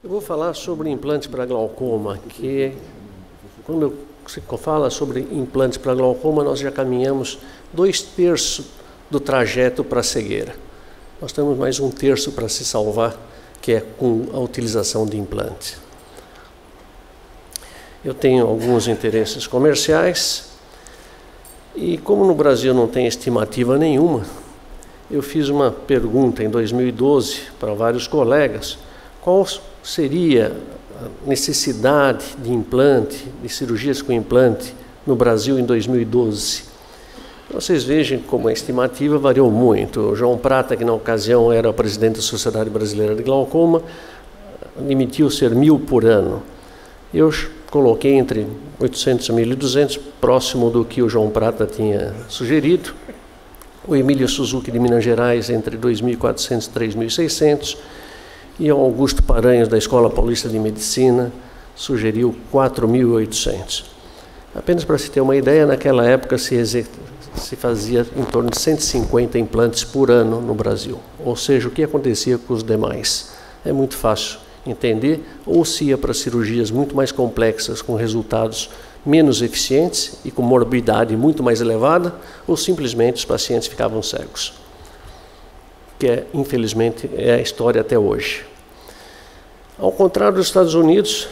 Eu vou falar sobre implantes para glaucoma, que quando se fala sobre implantes para glaucoma, nós já caminhamos 2/3 do trajeto para a cegueira. Nós temos mais 1/3 para se salvar, que é com a utilização de implantes. Eu tenho alguns interesses comerciais e, como no Brasil não tem estimativa nenhuma, eu fiz uma pergunta em 2012 para vários colegas: qual seria a necessidade de implante, de cirurgias com implante no Brasil em 2012? Vocês vejam como a estimativa variou muito. O João Prata, que na ocasião era o presidente da Sociedade Brasileira de Glaucoma, admitiu ser 1.000 por ano. Eu coloquei entre 800 e 1.200, próximo do que o João Prata tinha sugerido. O Emílio Suzuki, de Minas Gerais, entre 2.400 e 3.600. E o Augusto Paranhos, da Escola Paulista de Medicina, sugeriu 4.800. Apenas para se ter uma ideia, naquela época se fazia em torno de 150 implantes por ano no Brasil. Ou seja, o que acontecia com os demais? É muito fácil entender, ou se ia para cirurgias muito mais complexas, com resultados menos eficientes e com morbidade muito mais elevada, ou simplesmente os pacientes ficavam cegos. Que infelizmente é a história até hoje. Ao contrário dos Estados Unidos,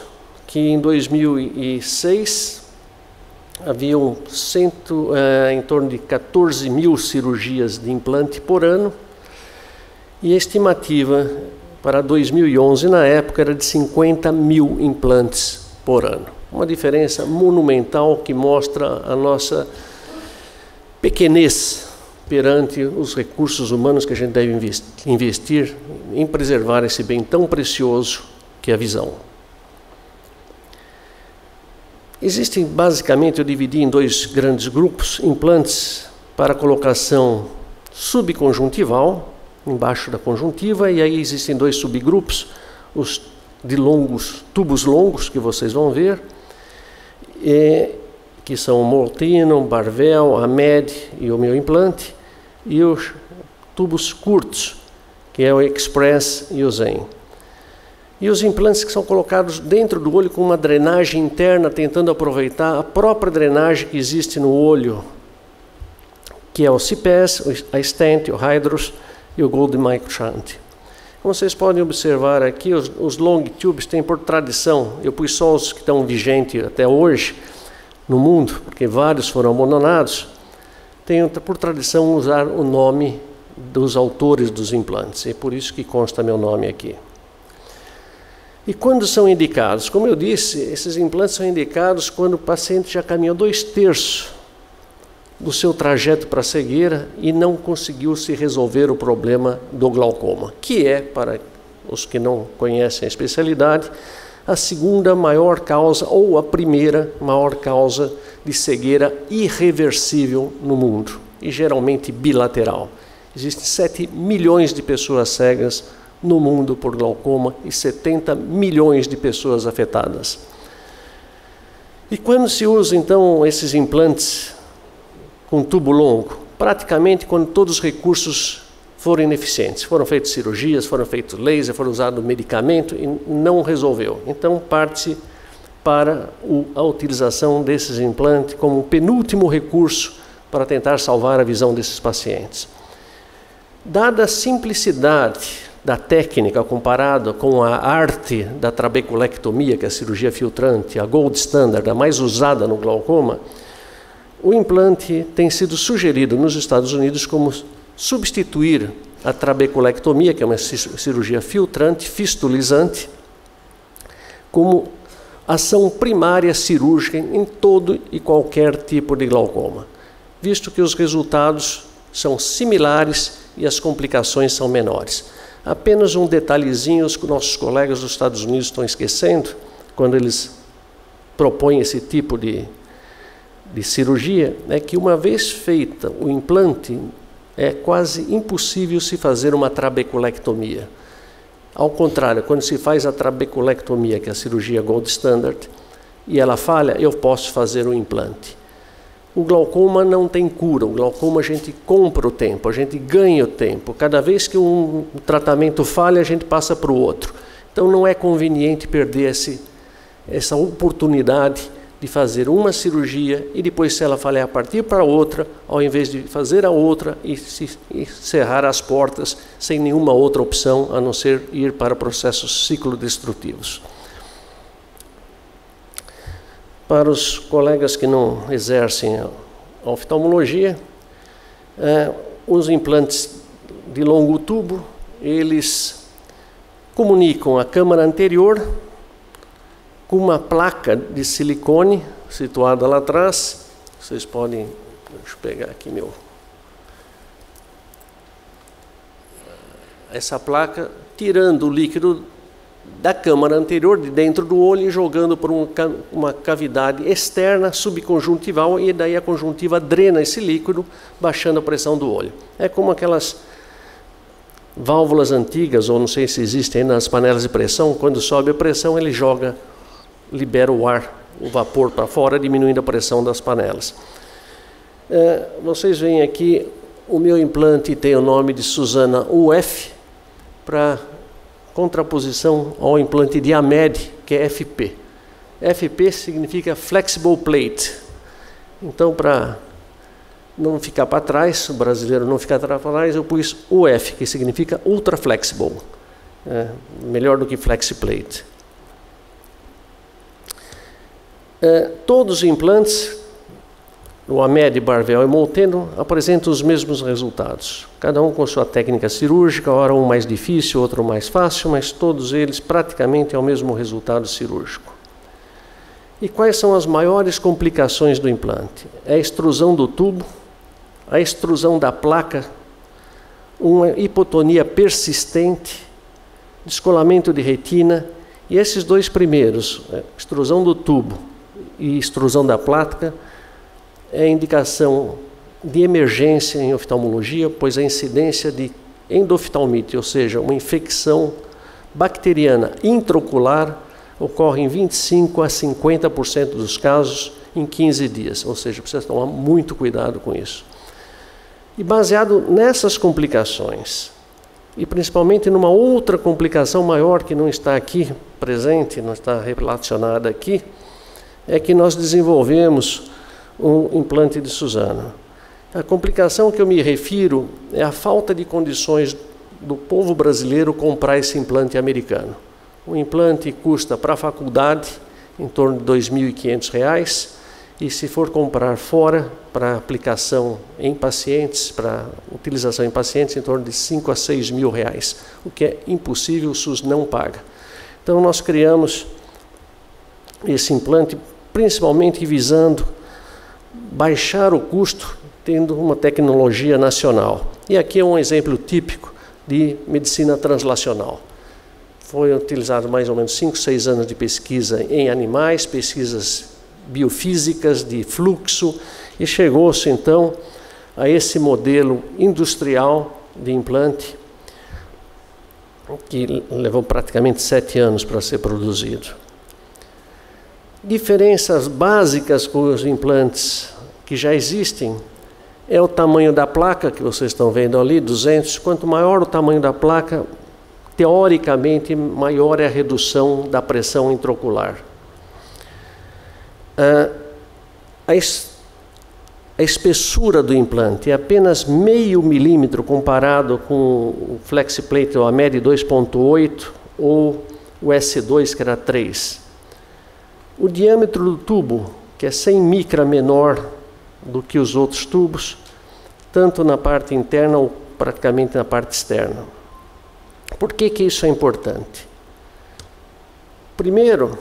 que em 2006 haviam em torno de 14.000 cirurgias de implante por ano, e a estimativa para 2011, na época, era de 50.000 implantes por ano. Uma diferença monumental que mostra a nossa pequenez perante os recursos humanos que a gente deve investir em preservar esse bem tão precioso que é a visão. Existem, basicamente, eu dividi em 2 grandes grupos: implantes para colocação subconjuntival, embaixo da conjuntiva, e aí existem 2 subgrupos, os de tubos longos, que vocês vão ver, que são o Molteno, Barvel, Amed e o meu implante, e os tubos curtos, que é o Express e o Zen. E os implantes que são colocados dentro do olho com uma drenagem interna, tentando aproveitar a própria drenagem que existe no olho, que é o CIPES, a Stent, o Hydros e o Gold Microshunt. Como vocês podem observar aqui, os long tubes têm por tradição, eu pus só os que estão vigentes até hoje no mundo, porque vários foram abandonados, tem por tradição usar o nome dos autores dos implantes, é por isso que consta meu nome aqui. E quando são indicados? Como eu disse, esses implantes são indicados quando o paciente já caminhou 2/3 do seu trajeto para a cegueira e não conseguiu se resolver o problema do glaucoma, que é, para os que não conhecem a especialidade, a segunda maior causa ou a primeira maior causa de cegueira irreversível no mundo, e geralmente bilateral. Existem 7 milhões de pessoas cegas no mundo por glaucoma e 70 milhões de pessoas afetadas. E quando se usa, então, esses implantes com tubo longo? Praticamente quando todos os recursos foram ineficientes. Foram feitas cirurgias, foram feitos laser, foram usados medicamento e não resolveu. Então, parte-se para a utilização desses implantes como penúltimo recurso para tentar salvar a visão desses pacientes. Dada a simplicidade da técnica comparada com a arte da trabeculectomia, que é a cirurgia filtrante, a gold standard, a mais usada no glaucoma, o implante tem sido sugerido nos Estados Unidos como substituir a trabeculectomia, que é uma cirurgia filtrante, fistulizante, como ação primária cirúrgica em todo e qualquer tipo de glaucoma, visto que os resultados são similares e as complicações são menores. Apenas um detalhezinho que nossos colegas dos Estados Unidos estão esquecendo, quando eles propõem esse tipo de cirurgia, é que uma vez feita o implante, é quase impossível se fazer uma trabeculectomia. Ao contrário, quando se faz a trabeculectomia, que é a cirurgia gold standard, e ela falha, eu posso fazer o implante. O glaucoma não tem cura, o glaucoma a gente compra o tempo, a gente ganha o tempo. Cada vez que um tratamento falha, a gente passa para o outro. Então não é conveniente perder essa oportunidade de fazer uma cirurgia e depois, se ela falhar, partir para outra, ao invés de fazer a outra e cerrar as portas sem nenhuma outra opção a não ser ir para processos ciclodestrutivos. Para os colegas que não exercem a oftalmologia, os implantes de longo tubo, eles comunicam a câmara anterior com uma placa de silicone situada lá atrás. Vocês podem, deixa eu pegar aqui essa placa, tirando o líquido da câmara anterior, de dentro do olho, e jogando por uma cavidade externa subconjuntival, e daí a conjuntiva drena esse líquido, baixando a pressão do olho. É como aquelas válvulas antigas, ou não sei se existem aí nas panelas de pressão, quando sobe a pressão ele libera o ar, o vapor para fora, diminuindo a pressão das panelas. Vocês veem aqui, o meu implante tem o nome de Suzana UF, para contraposição ao implante de AMED, que é FP. FP significa Flexible Plate. Então, para não ficar para trás, o brasileiro não ficar para trás, eu pus UF, que significa Ultra Flexible. Melhor do que FlexiPlate. Todos os implantes, o AMED, Barvel e Molteno, apresentam os mesmos resultados. Cada um com sua técnica cirúrgica, ora um mais difícil, outro mais fácil, mas todos eles praticamente é o mesmo resultado cirúrgico. E quais são as maiores complicações do implante? É a extrusão do tubo, a extrusão da placa, uma hipotonia persistente, descolamento de retina, e esses dois primeiros, extrusão do tubo e extrusão da placa, é indicação de emergência em oftalmologia, pois a incidência de endoftalmite, ou seja, uma infecção bacteriana intraocular, ocorre em 25% a 50% dos casos em 15 dias, ou seja, precisa tomar muito cuidado com isso. E baseado nessas complicações, e principalmente numa outra complicação maior que não está aqui presente, não está relacionada aqui, é que nós desenvolvemos um implante de Suzana. A complicação que eu me refiro é a falta de condições do povo brasileiro comprar esse implante americano. O implante custa para a faculdade em torno de R$ 2.500, e se for comprar fora, para aplicação em pacientes, para utilização em pacientes, em torno de R$ 5.000 a R$ 6.000, o que é impossível, o SUS não paga. Então nós criamos esse implante principalmente visando baixar o custo, tendo uma tecnologia nacional. E aqui é um exemplo típico de medicina translacional. Foi utilizado mais ou menos 5, 6 anos de pesquisa em animais, pesquisas biofísicas de fluxo, e chegou-se então a esse modelo industrial de implante, que levou praticamente 7 anos para ser produzido. Diferenças básicas com os implantes que já existem é o tamanho da placa, que vocês estão vendo ali, 200. Quanto maior o tamanho da placa, teoricamente, maior é a redução da pressão intraocular. A espessura do implante é apenas meio milímetro comparado com o FlexiPlate, ou a AMED 2.8, ou o S2, que era 3. O diâmetro do tubo, que é 100 micra menor do que os outros tubos, tanto na parte interna ou praticamente na parte externa. Por que isso é importante? Primeiro,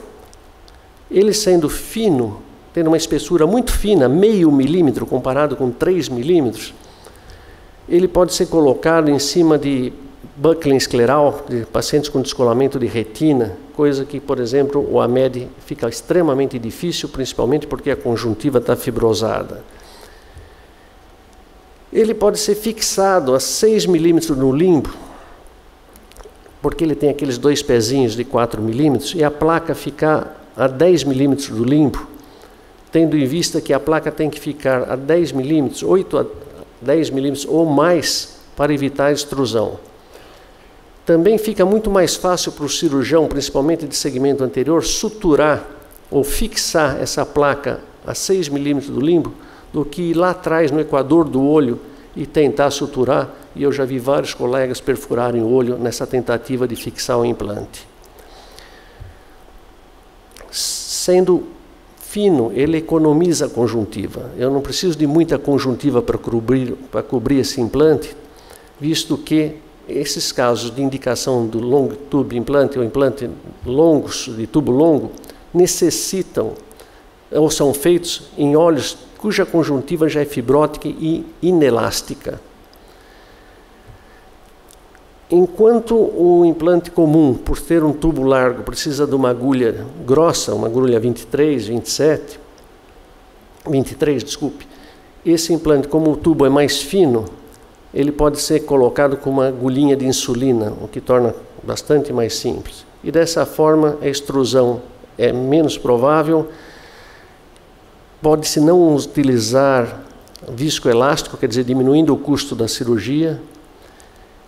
ele sendo fino, tendo uma espessura muito fina, meio milímetro comparado com 3 milímetros, ele pode ser colocado em cima de buckling escleral, de pacientes com descolamento de retina, coisa que, por exemplo, o AMED fica extremamente difícil, principalmente porque a conjuntiva está fibrosada. Ele pode ser fixado a 6 milímetros no limbo, porque ele tem aqueles dois pezinhos de 4 milímetros, e a placa ficar a 10 milímetros do limbo, tendo em vista que a placa tem que ficar a 10 milímetros, 8 a 10 milímetros ou mais, para evitar a extrusão. Também fica muito mais fácil para o cirurgião, principalmente de segmento anterior, suturar ou fixar essa placa a 6 milímetros do limbo, do que ir lá atrás no equador do olho e tentar suturar. E eu já vi vários colegas perfurarem o olho nessa tentativa de fixar o implante. Sendo fino, ele economiza a conjuntiva. Eu não preciso de muita conjuntiva para cobrir esse implante, visto que esses casos de indicação do long tube implante ou implante longos, de tubo longo, necessitam ou são feitos em olhos cuja conjuntiva já é fibrótica e inelástica. Enquanto o implante comum, por ter um tubo largo, precisa de uma agulha grossa, uma agulha 23, esse implante, como o tubo é mais fino, ele pode ser colocado com uma agulhinha de insulina, o que torna bastante mais simples. E dessa forma a extrusão é menos provável. Pode-se não utilizar viscoelástico, quer dizer, diminuindo o custo da cirurgia.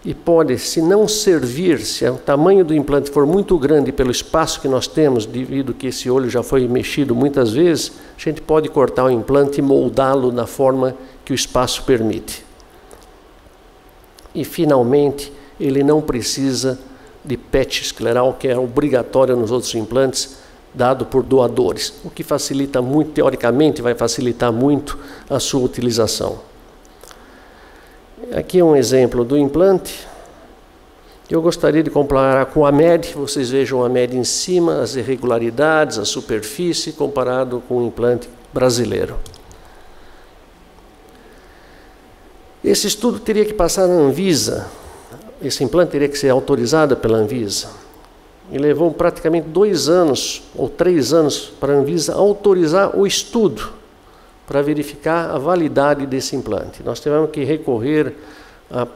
E pode, se não servir, se o tamanho do implante for muito grande pelo espaço que nós temos, devido que esse olho já foi mexido muitas vezes, a gente pode cortar o implante e moldá-lo na forma que o espaço permite. E, finalmente, ele não precisa de PET escleral, que é obrigatório nos outros implantes, dado por doadores, o que facilita muito, teoricamente, vai facilitar muito a sua utilização. Aqui é um exemplo do implante. Eu gostaria de comparar com a MED. Vocês vejam a MED em cima, as irregularidades, a superfície, comparado com o implante brasileiro. Esse estudo teria que passar na Anvisa. Esse implante teria que ser autorizado pela Anvisa. E levou praticamente 2 anos ou 3 anos para a Anvisa autorizar o estudo, para verificar a validade desse implante. Nós tivemos que recorrer a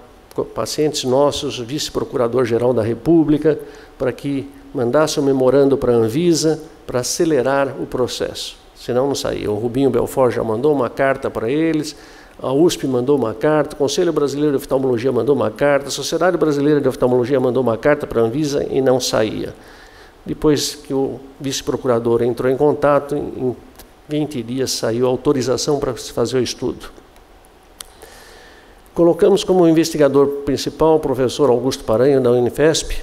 pacientes nossos, vice-procurador-geral da República, para que mandasse um memorando para a Anvisa para acelerar o processo. Senão não saía. O Rubinho Belfort já mandou uma carta para eles, a USP mandou uma carta, o Conselho Brasileiro de Oftalmologia mandou uma carta, a Sociedade Brasileira de Oftalmologia mandou uma carta para a Anvisa e não saía. Depois que o vice-procurador entrou em contato, em 20 dias saiu a autorização para se fazer o estudo. Colocamos como investigador principal o professor Augusto Paranho, da Unifesp,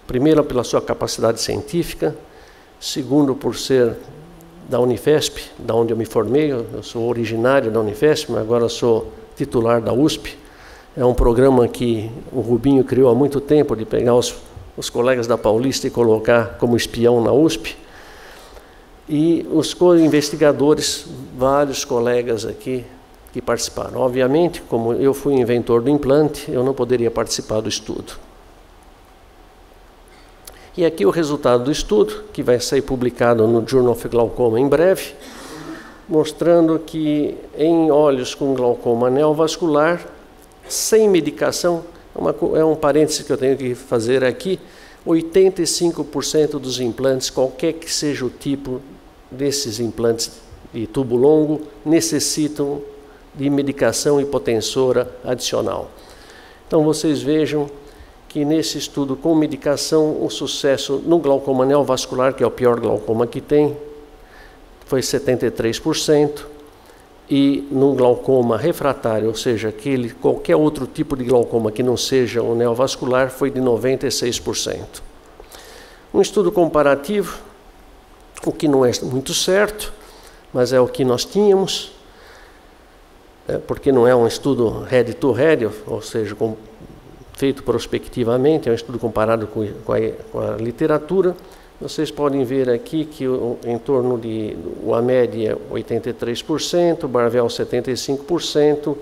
primeiro pela sua capacidade científica, segundo por ser da Unifesp, da onde eu me formei. Eu sou originário da Unifesp, mas agora sou titular da USP. É um programa que o Rubinho criou há muito tempo, de pegar os colegas da Paulista e colocar como espião na USP. E os co-investigadores, vários colegas aqui que participaram. Obviamente, como eu fui inventor do implante, eu não poderia participar do estudo. E aqui o resultado do estudo, que vai ser publicado no Journal of Glaucoma em breve, mostrando que em olhos com glaucoma neovascular, sem medicação, é um parêntese que eu tenho que fazer aqui, 85% dos implantes, qualquer que seja o tipo desses implantes de tubo longo, necessitam de medicação hipotensora adicional. Então vocês vejam que nesse estudo com medicação, o sucesso no glaucoma neovascular, que é o pior glaucoma que tem, foi 73%, e no glaucoma refratário, ou seja, qualquer outro tipo de glaucoma que não seja o neovascular, foi de 96%. Um estudo comparativo, o que não é muito certo, mas é o que nós tínhamos, porque não é um estudo head-to-head, ou seja, feito prospectivamente, é um estudo comparado com a literatura. Vocês podem ver aqui que em torno de o AMED é 83%, o Barvel 75%,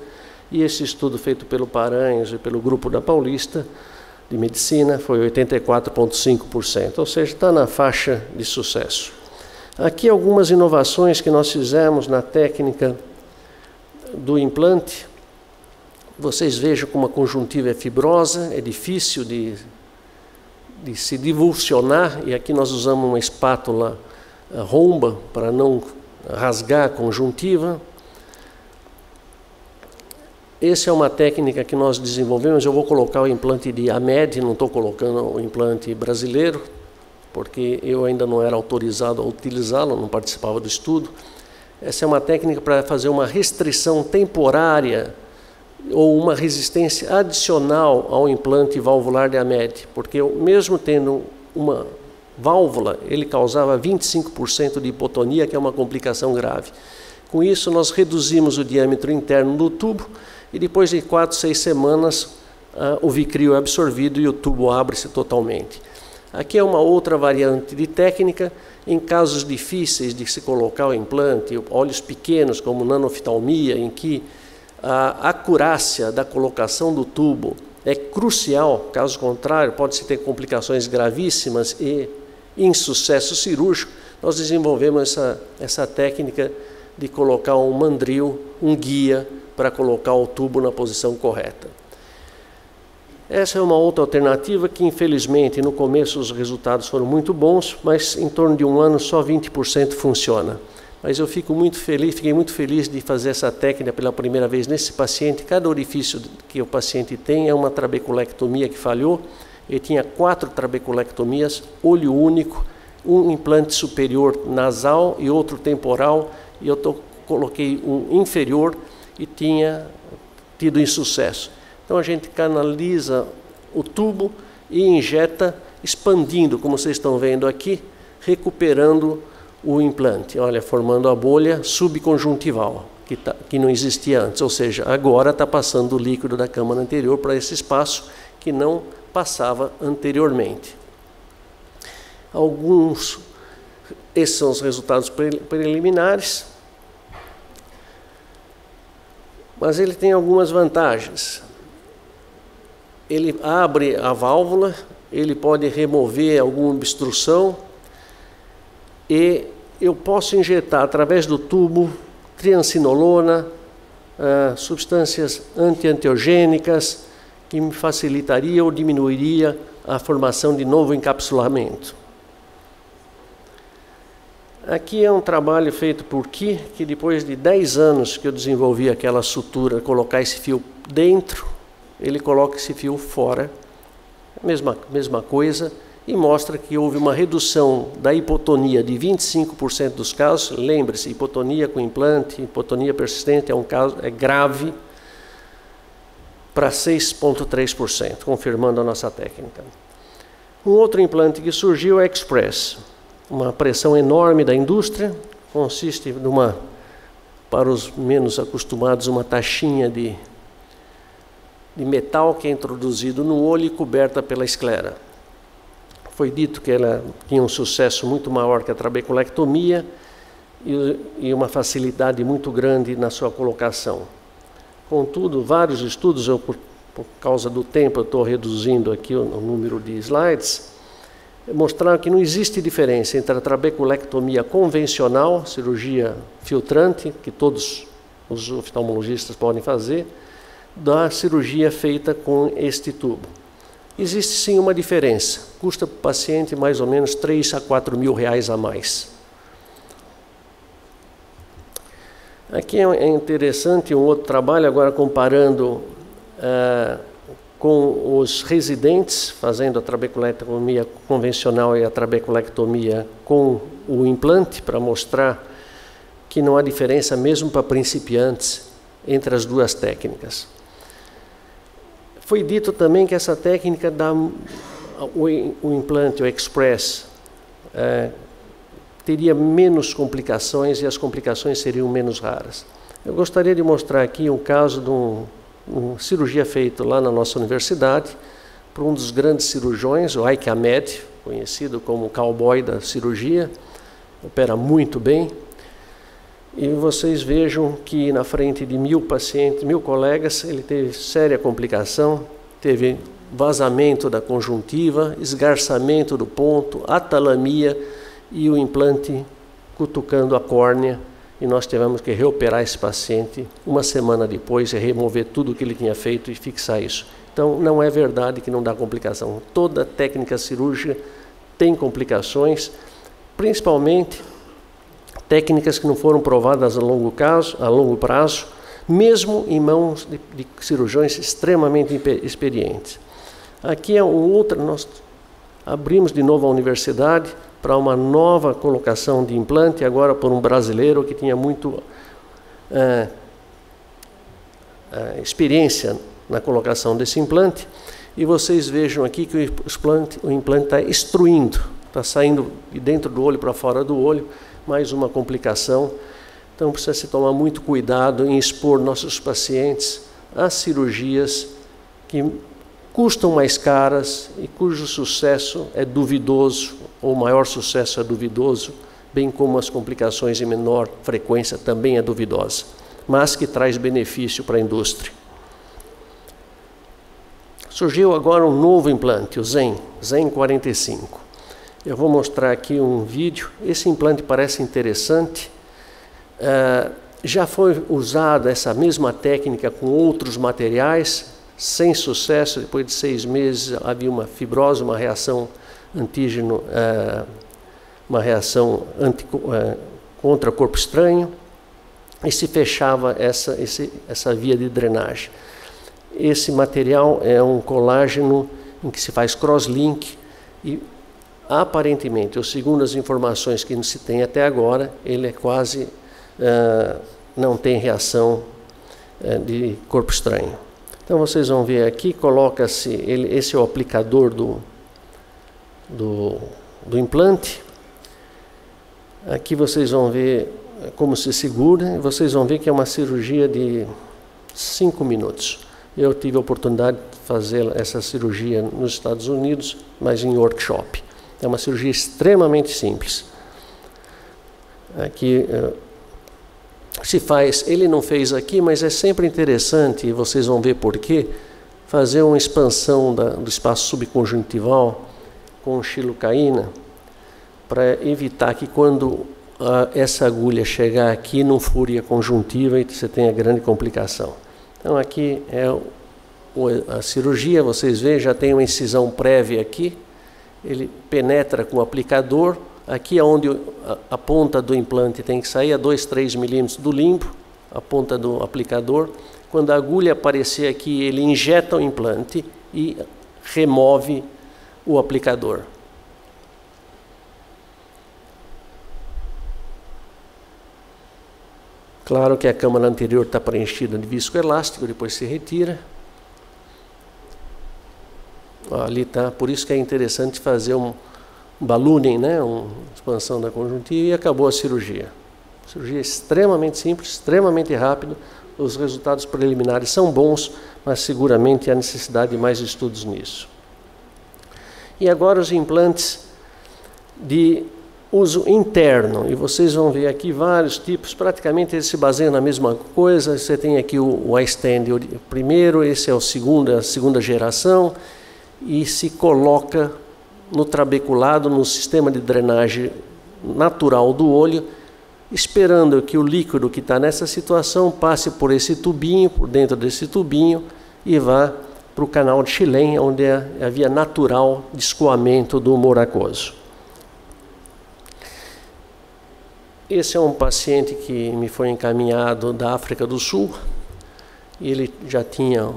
e esse estudo feito pelo Paranhos e pelo grupo da Paulista de Medicina foi 84,5%, ou seja, está na faixa de sucesso. Aqui algumas inovações que nós fizemos na técnica do implante. Vocês vejam como a conjuntiva é fibrosa, é difícil de se divulsionar, e aqui nós usamos uma espátula romba para não rasgar a conjuntiva. Essa é uma técnica que nós desenvolvemos. Eu vou colocar o implante de AMED, não estou colocando o implante brasileiro, porque eu ainda não era autorizado a utilizá-lo, não participava do estudo. Essa é uma técnica para fazer uma restrição temporária ou uma resistência adicional ao implante valvular de AMED, porque mesmo tendo uma válvula, ele causava 25% de hipotonia, que é uma complicação grave. Com isso, nós reduzimos o diâmetro interno do tubo e depois de 4, 6 semanas, o vicrio é absorvido e o tubo abre-se totalmente. Aqui é uma outra variante de técnica. Em casos difíceis de se colocar o implante, olhos pequenos como nanoftalmia, em que a acurácia da colocação do tubo é crucial, caso contrário, pode-se ter complicações gravíssimas e insucesso cirúrgico, nós desenvolvemos essa técnica de colocar um mandril, um guia, para colocar o tubo na posição correta. Essa é uma outra alternativa que, infelizmente, no começo os resultados foram muito bons, mas em torno de um ano só 20% funciona. Mas eu fiquei muito feliz de fazer essa técnica pela primeira vez nesse paciente. Cada orifício que o paciente tem é uma trabeculectomia que falhou. Ele tinha 4 trabeculectomias, olho único, um implante superior nasal e outro temporal, e eu coloquei um inferior e tinha tido insucesso. Então a gente canaliza o tubo e injeta, expandindo, como vocês estão vendo aqui, recuperando o implante. Olha, formando a bolha subconjuntival, que não existia antes, ou seja, agora está passando o líquido da câmara anterior para esse espaço que não passava anteriormente. Esses são os resultados preliminares, mas ele tem algumas vantagens. Ele abre a válvula, ele pode remover alguma obstrução e eu posso injetar através do tubo triancinolona, substâncias anti-angiogênicas que me facilitaria ou diminuiria a formação de novo encapsulamento. Aqui é um trabalho feito por Ki, que depois de 10 anos que eu desenvolvi aquela sutura, colocar esse fio dentro, ele coloca esse fio fora, mesma coisa, e mostra que houve uma redução da hipotonia de 25% dos casos. Lembre-se, hipotonia com implante, hipotonia persistente é grave, para 6,3%, confirmando a nossa técnica. Um outro implante que surgiu é Express, uma pressão enorme da indústria, consiste para os menos acostumados, uma taxinha de metal que é introduzido no olho e coberta pela esclera. Foi dito que ela tinha um sucesso muito maior que a trabeculectomia e uma facilidade muito grande na sua colocação. Contudo, vários estudos, por causa do tempo eu estou reduzindo aqui o número de slides, mostraram que não existe diferença entre a trabeculectomia convencional, cirurgia filtrante, que todos os oftalmologistas podem fazer, da cirurgia feita com este tubo. Existe sim uma diferença, custa para o paciente mais ou menos 3 a 4 mil reais a mais. Aqui é interessante um outro trabalho, agora comparando com os residentes, fazendo a trabeculectomia convencional e a trabeculectomia com o implante, para mostrar que não há diferença mesmo para principiantes entre as duas técnicas. Foi dito também que essa técnica dá o implante, o Express, teria menos complicações e as complicações seriam menos raras. Eu gostaria de mostrar aqui um caso de uma cirurgia feita lá na nossa universidade por um dos grandes cirurgiões, o Ike Ahmed, conhecido como o cowboy da cirurgia, opera muito bem. E vocês vejam que na frente de 1000 pacientes, 1000 colegas, ele teve séria complicação, teve vazamento da conjuntiva, esgarçamento do ponto, atalamia e o implante cutucando a córnea. E nós tivemos que reoperar esse paciente uma semana depois e remover tudo o que ele tinha feito e fixar isso. Então, não é verdade que não dá complicação. Toda técnica cirúrgica tem complicações, principalmente técnicas que não foram provadas a longo prazo, mesmo em mãos de cirurgiões extremamente experientes. Aqui é nós abrimos de novo a universidade para uma nova colocação de implante, agora por um brasileiro que tinha muito experiência na colocação desse implante. E vocês vejam aqui que o implante está extruindo, está saindo de dentro do olho para fora do olho, mais uma complicação. Então precisa se tomar muito cuidado em expor nossos pacientes a cirurgias que custam mais caras e cujo sucesso é duvidoso, ou o maior sucesso é duvidoso, bem como as complicações em menor frequência também é duvidosa, mas que traz benefício para a indústria. Surgiu agora um novo implante, o Zen 45. Eu vou mostrar aqui um vídeo. Esse implante parece interessante. Já foi usada essa mesma técnica com outros materiais, sem sucesso. Depois de 6 meses havia uma fibrose, uma reação antígeno, uma reação contra corpo estranho, e se fechava essa via de drenagem. Esse material é um colágeno em que se faz crosslink e, aparentemente, ou segundo as informações que se tem até agora, ele é quase não tem reação de corpo estranho. Então vocês vão ver aqui, coloca-se, esse é o aplicador do implante. Aqui vocês vão ver como se segura, e vocês vão ver que é uma cirurgia de 5 minutos. Eu tive a oportunidade de fazer essa cirurgia nos Estados Unidos, mas em workshop. É uma cirurgia extremamente simples. Aqui se faz, ele não fez aqui, mas é sempre interessante, e vocês vão ver por quê, fazer uma expansão do espaço subconjuntival com xilocaína, para evitar que quando essa agulha chegar aqui não fure a conjuntiva e você tenha grande complicação. Então aqui é a cirurgia, vocês veem, já tem uma incisão prévia aqui, ele penetra com o aplicador, aqui é onde a ponta do implante tem que sair, a 2, 3 milímetros do limbo, a ponta do aplicador. Quando a agulha aparecer aqui, ele injeta o implante e remove o aplicador. Claro que a câmara anterior está preenchida de viscoelástico, depois se retira. Ali está, por isso que é interessante fazer um ballooning, né, uma expansão da conjuntiva, e acabou a cirurgia. Cirurgia extremamente simples, extremamente rápido. Os resultados preliminares são bons, mas seguramente há necessidade de mais estudos nisso. E agora os implantes de uso interno, e vocês vão ver aqui vários tipos, praticamente eles se baseiam na mesma coisa. Você tem aqui o iStent primeiro, esse é a segunda geração, e se coloca no trabeculado, no sistema de drenagem natural do olho, esperando que o líquido que está nessa situação passe por esse tubinho, por dentro desse tubinho, e vá para o canal de Schillen, onde é a via natural de escoamento do humor aquoso. Esse é um paciente que me foi encaminhado da África do Sul. Ele já tinha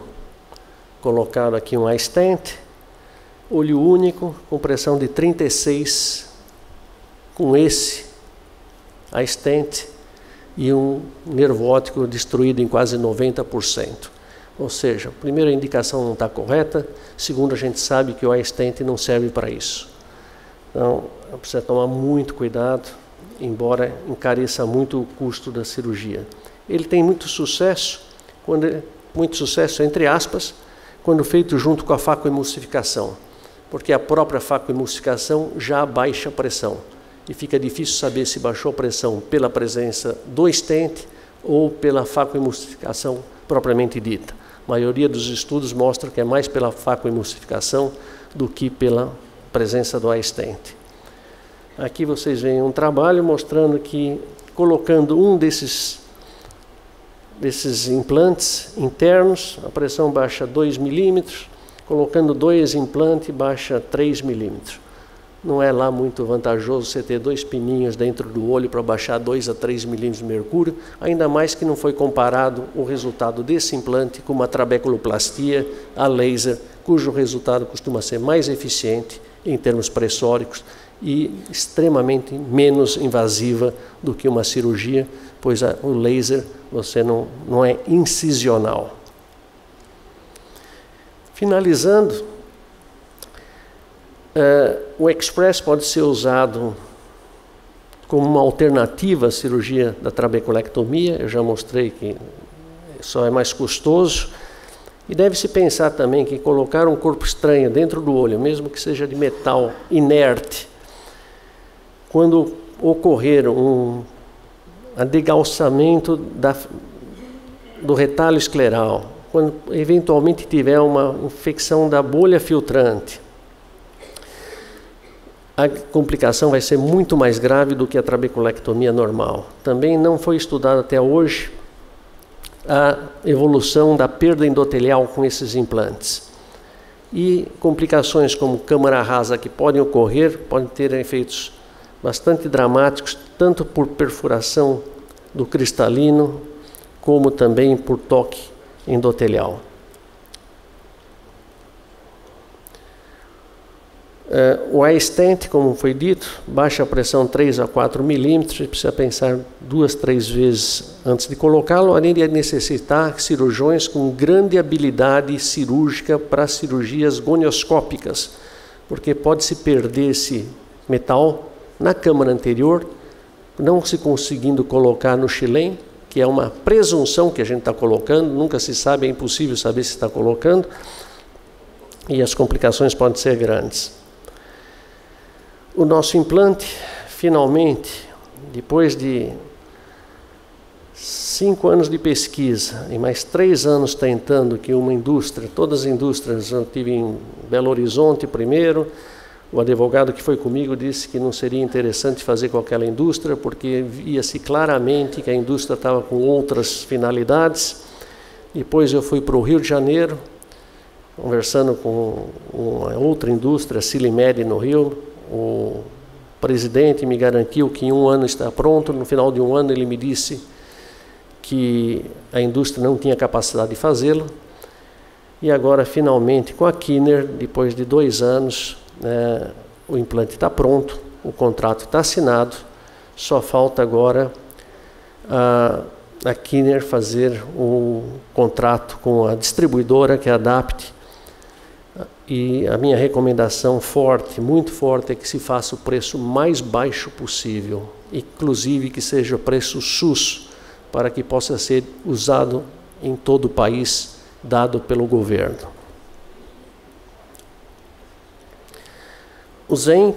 colocado aqui um iStent, olho único, com pressão de 36, com esse iStent e um nervo óptico destruído em quase 90%. Ou seja, primeiro, a indicação não está correta, segundo, a gente sabe que o iStent não serve para isso. Então, precisa tomar muito cuidado, embora encareça muito o custo da cirurgia. Ele tem muito sucesso, entre aspas, quando feito junto com a facoemulsificação, porque a própria facoemulsificação já baixa a pressão, e fica difícil saber se baixou a pressão pela presença do stent ou pela facoemulsificação propriamente dita. A maioria dos estudos mostra que é mais pela facoemulsificação do que pela presença do iStent. Aqui vocês veem um trabalho mostrando que, colocando um desses implantes internos, a pressão baixa 2 milímetros, colocando 2 implantes, baixa 3 milímetros. não é lá muito vantajoso você ter 2 pininhos dentro do olho para baixar 2 a 3 milímetros de mercúrio, ainda mais que não foi comparado o resultado desse implante com uma trabeculoplastia a laser, cujo resultado costuma ser mais eficiente em termos pressóricos e extremamente menos invasiva do que uma cirurgia, pois o laser você não é incisional. Finalizando, o Express pode ser usado como uma alternativa à cirurgia da trabeculectomia. Eu já mostrei que só é mais custoso. E deve-se pensar também que colocar um corpo estranho dentro do olho, mesmo que seja de metal inerte, quando ocorrer um adegalçamento do retalho escleral, quando eventualmente tiver uma infecção da bolha filtrante, a complicação vai ser muito mais grave do que a trabeculectomia normal. Também não foi estudado até hoje a evolução da perda endotelial com esses implantes. E complicações como câmara rasa que podem ocorrer, podem ter efeitos bastante dramáticos, tanto por perfuração do cristalino, como também por toque endotelial. O iStent, como foi dito, baixa pressão 3 a 4 milímetros, precisa pensar 2, 3 vezes antes de colocá-lo, além de necessitar cirurgiões com grande habilidade cirúrgica para cirurgias gonioscópicas, porque pode-se perder esse metal na câmara anterior, não se conseguindo colocar no chilém, que é uma presunção que a gente está colocando, nunca se sabe, é impossível saber se está colocando, e as complicações podem ser grandes. O nosso implante, finalmente, depois de 5 anos de pesquisa e mais 3 anos tentando que uma indústria, todas as indústrias, eu tive em Belo Horizonte primeiro, o advogado que foi comigo disse que não seria interessante fazer com aquela indústria, porque via-se claramente que a indústria estava com outras finalidades. Depois eu fui para o Rio de Janeiro, conversando com uma outra indústria, a Silimed no Rio. O presidente me garantiu que em 1 ano está pronto. No final de 1 ano ele me disse que a indústria não tinha capacidade de fazê-lo. E agora, finalmente, com a Kinner, depois de 2 anos, o implante está pronto, o contrato está assinado, só falta agora a Kinner fazer o contrato com a distribuidora, que é a Adapt. E a minha recomendação forte, muito forte, é que se faça o preço mais baixo possível, inclusive que seja o preço SUS, para que possa ser usado em todo o país, dado pelo governo. O Zen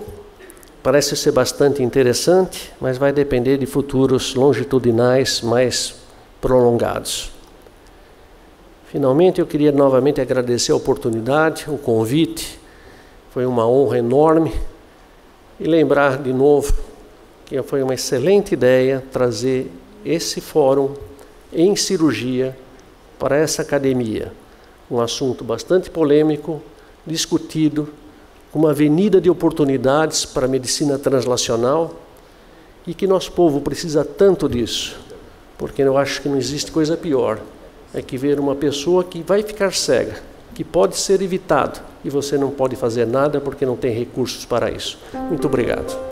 parece ser bastante interessante, mas vai depender de futuros longitudinais mais prolongados. Finalmente, eu queria novamente agradecer a oportunidade, o convite. Foi uma honra enorme. E lembrar de novo que foi uma excelente ideia trazer esse fórum em cirurgia para essa academia. Um assunto bastante polêmico, discutido, com uma avenida de oportunidades para a medicina translacional, e que nosso povo precisa tanto disso, porque eu acho que não existe coisa pior é que ver uma pessoa que vai ficar cega, que pode ser evitado, e você não pode fazer nada porque não tem recursos para isso. Muito obrigado.